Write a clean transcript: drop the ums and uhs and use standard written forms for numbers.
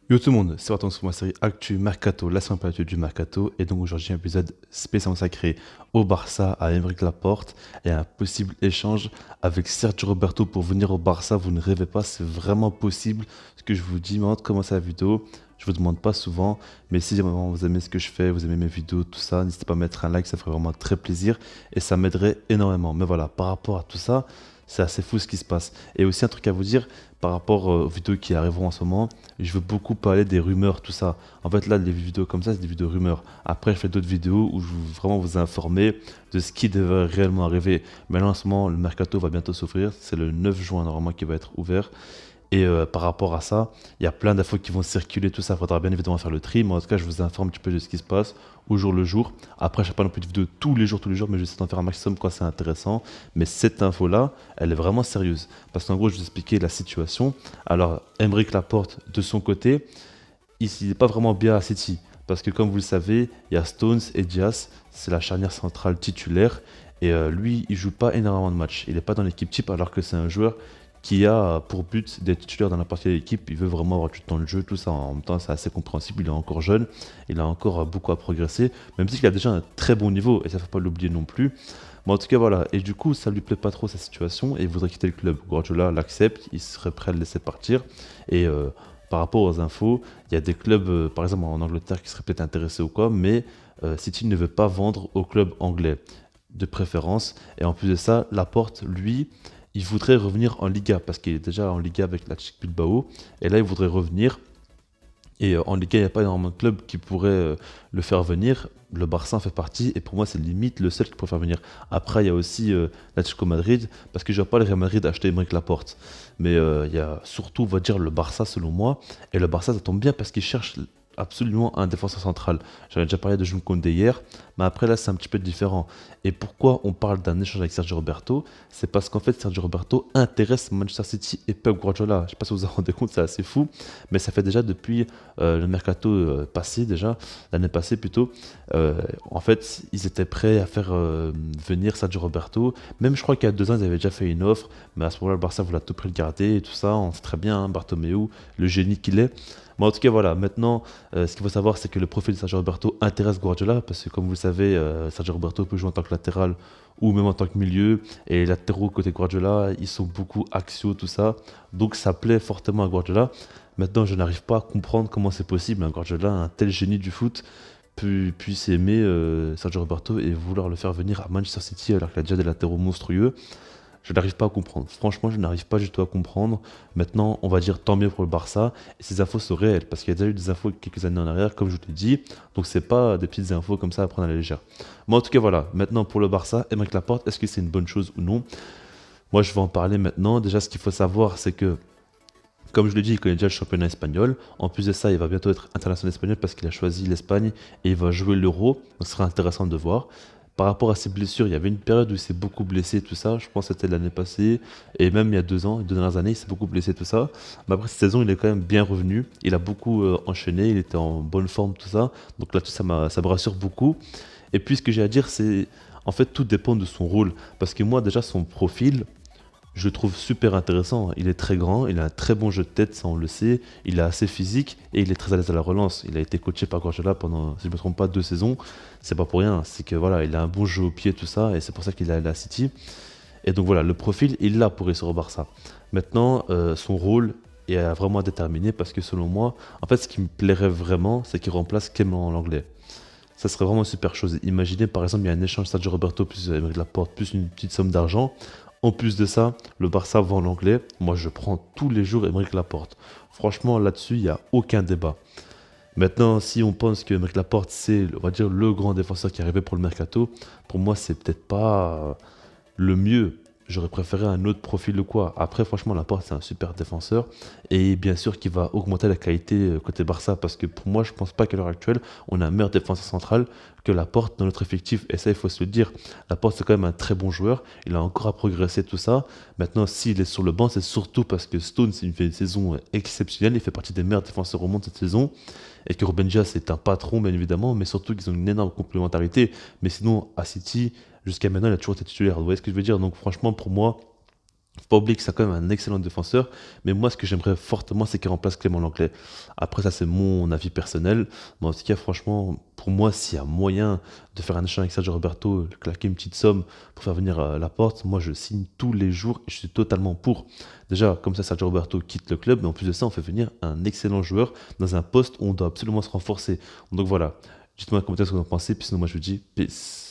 Yo tout le monde, c'est Martin sur ma série Actu Mercato, la semaine période du Mercato, et donc aujourd'hui un épisode spécialement consacré au Barça, à Aymeric Laporte, et à un possible échange avec Sergio Roberto pour venir au Barça. Vous ne rêvez pas, c'est vraiment possible. Ce que je vous dis, maintenant de commencer la vidéo, je vous demande pas souvent, mais si vraiment vous aimez ce que je fais, vous aimez mes vidéos, tout ça, n'hésitez pas à mettre un like, ça ferait vraiment très plaisir, et ça m'aiderait énormément. Mais voilà, par rapport à tout ça, c'est assez fou ce qui se passe. Et aussi un truc à vous dire, par rapport aux vidéos qui arriveront en ce moment, je veux beaucoup parler des rumeurs, tout ça. En fait, là, les vidéos comme ça, c'est des vidéos rumeurs. Après, je fais d'autres vidéos où je veux vraiment vous informer de ce qui devrait réellement arriver. Mais là, en ce moment, le mercato va bientôt s'ouvrir. C'est le 9 juin, normalement, qui va être ouvert. Et par rapport à ça, il y a plein d'infos qui vont circuler, tout ça. Il faudra bien évidemment faire le tri. Mais en tout cas, je vous informe un petit peu de ce qui se passe au jour le jour. Après, je ne fais pas non plus de vidéos tous les jours, mais j'essaie d'en faire un maximum quand c'est intéressant. Mais cette info-là, elle est vraiment sérieuse. Parce qu'en gros, je vais vous expliquer la situation. Alors, Aymeric Laporte, de son côté, il n'est pas vraiment bien à City. Parce que comme vous le savez, il y a Stones et Diaz, c'est la charnière centrale titulaire. Et lui, il joue pas énormément de matchs. Il n'est pas dans l'équipe type alors que c'est un joueur qui a pour but d'être titulaire dans n'importe quelle équipe. Il veut vraiment avoir du temps de jeu, tout ça. En même temps, c'est assez compréhensible. Il est encore jeune, il a encore beaucoup à progresser, même s'il a déjà un très bon niveau, et ça ne faut pas l'oublier non plus. Mais en tout cas, voilà. Et du coup, ça lui plaît pas trop sa situation, et il voudrait quitter le club. Guardiola l'accepte, il serait prêt à le laisser partir. Et par rapport aux infos, il y a des clubs, par exemple en Angleterre, qui seraient peut-être intéressés ou quoi, mais City ne veut pas vendre au club anglais, de préférence. Et en plus de ça, Laporte, lui, il voudrait revenir en Liga, parce qu'il est déjà en Liga avec l'Athletic Bilbao, et là il voudrait revenir, et en Liga il n'y a pas énormément de clubs qui pourraient le faire venir, le Barça en fait partie, et pour moi c'est limite le seul qui pourrait faire venir. Après il y a aussi l'Atlético Madrid, parce que je ne vois pas le Real Madrid acheter Aymeric Laporte, mais il y a surtout, on va dire, le Barça selon moi, et le Barça ça tombe bien parce qu'il cherche absolument un défenseur central. J'en ai déjà parlé de Jules Koundé hier, mais après là c'est un petit peu différent. Et pourquoi on parle d'un échange avec Sergio Roberto? C'est parce qu'en fait Sergio Roberto intéresse Manchester City et Pep Guardiola. Je ne sais pas si vous vous en rendez compte, c'est assez fou, mais ça fait déjà depuis le mercato passé, déjà l'année passée plutôt. En fait, ils étaient prêts à faire venir Sergio Roberto. Même je crois qu'il y a 2 ans, ils avaient déjà fait une offre, mais à ce moment-là, le Barça voulait à tout prix le garder et tout ça. On sait très bien, hein, Bartomeu, le génie qu'il est. Mais en tout cas, voilà, maintenant, ce qu'il faut savoir, c'est que le profil de Sergio Roberto intéresse Guardiola, parce que comme vous le savez, Sergio Roberto peut jouer en tant que latéral ou même en tant que milieu, et les latéraux côté Guardiola, ils sont beaucoup axiaux, tout ça, donc ça plaît fortement à Guardiola. Maintenant, je n'arrive pas à comprendre comment c'est possible, un Guardiola, un tel génie du foot, puisse aimer Sergio Roberto et vouloir le faire venir à Manchester City alors qu'il a déjà des latéraux monstrueux. Je n'arrive pas à comprendre. Franchement, je n'arrive pas du tout à comprendre. Maintenant, on va dire tant mieux pour le Barça. Et ces infos sont réelles, parce qu'il y a déjà eu des infos quelques années en arrière, comme je vous l'ai dit. Donc, c'est pas des petites infos comme ça à prendre à la légère. Mais en tout cas, voilà. Maintenant, pour le Barça, Aymeric Laporte, est-ce que c'est une bonne chose ou non? Moi, je vais en parler maintenant. Déjà, ce qu'il faut savoir, c'est que, comme je l'ai dit, il connaît déjà le championnat espagnol. En plus de ça, il va bientôt être international espagnol parce qu'il a choisi l'Espagne et il va jouer l'Euro. Donc, ce sera intéressant de voir. Par rapport à ses blessures, il y avait une période où il s'est beaucoup blessé, tout ça. Je pense que c'était l'année passée. Et même il y a 2 ans, les 2 dernières années, il s'est beaucoup blessé, tout ça. Mais après cette saison, il est quand même bien revenu. Il a beaucoup enchaîné. Il était en bonne forme, tout ça. Donc là, ça me rassure beaucoup. Et puis, ce que j'ai à dire, c'est. En fait, tout dépend de son rôle. Parce que moi, déjà, son profil, je le trouve super intéressant. Il est très grand, il a un très bon jeu de tête, ça on le sait. Il est assez physique et il est très à l'aise à la relance. Il a été coaché par Guardiola pendant, si je ne me trompe pas, 2 saisons. C'est pas pour rien. C'est que voilà, il a un bon jeu au pied, tout ça, et c'est pour ça qu'il est allé à City. Et donc voilà, le profil, il l'a pour réussir au Barça. Maintenant, son rôle est vraiment à déterminer parce que selon moi, en fait, ce qui me plairait vraiment, c'est qu'il remplace Clément en anglais. Ça serait vraiment une super chose. Imaginez par exemple, il y a un échange Sergio Roberto plus Aymeric Laporte plus une petite somme d'argent. En plus de ça, le Barça vend l'anglais. Moi, je prends tous les jours Aymeric Laporte. Franchement, là-dessus, il n'y a aucun débat. Maintenant, si on pense que Aymeric Laporte, c'est, on va dire, le grand défenseur qui est arrivé pour le mercato, pour moi, c'est peut-être pas le mieux. J'aurais préféré un autre profil ou quoi. Après, franchement, Laporte, c'est un super défenseur. Et bien sûr qu'il va augmenter la qualité côté Barça. Parce que pour moi, je pense pas qu'à l'heure actuelle, on a un meilleur défenseur central que Laporte dans notre effectif. Et ça, il faut se le dire. Laporte, c'est quand même un très bon joueur. Il a encore à progresser, tout ça. Maintenant, s'il est sur le banc, c'est surtout parce que Stones, il fait une saison exceptionnelle. Il fait partie des meilleurs défenseurs au monde cette saison. Et que Ruben Dias est un patron, bien évidemment. Mais surtout qu'ils ont une énorme complémentarité. Mais sinon, à City, jusqu'à maintenant, il a toujours été titulaire. Vous voyez ce que je veux dire? Donc, franchement, pour moi, Faut pas oublier que c'est quand même un excellent défenseur, mais moi, ce que j'aimerais fortement, c'est qu'il remplace Clément Langlais. Après, ça, c'est mon avis personnel, mais en tout cas, franchement, pour moi, s'il y a moyen de faire un échange avec Sergio Roberto, claquer une petite somme pour faire venir Laporte, moi, je signe tous les jours et je suis totalement pour. Déjà, comme ça, Sergio Roberto quitte le club, mais en plus de ça, on fait venir un excellent joueur dans un poste où on doit absolument se renforcer. Donc voilà, dites-moi comment est-ce que vous en pensez, puis sinon, moi, je vous dis peace.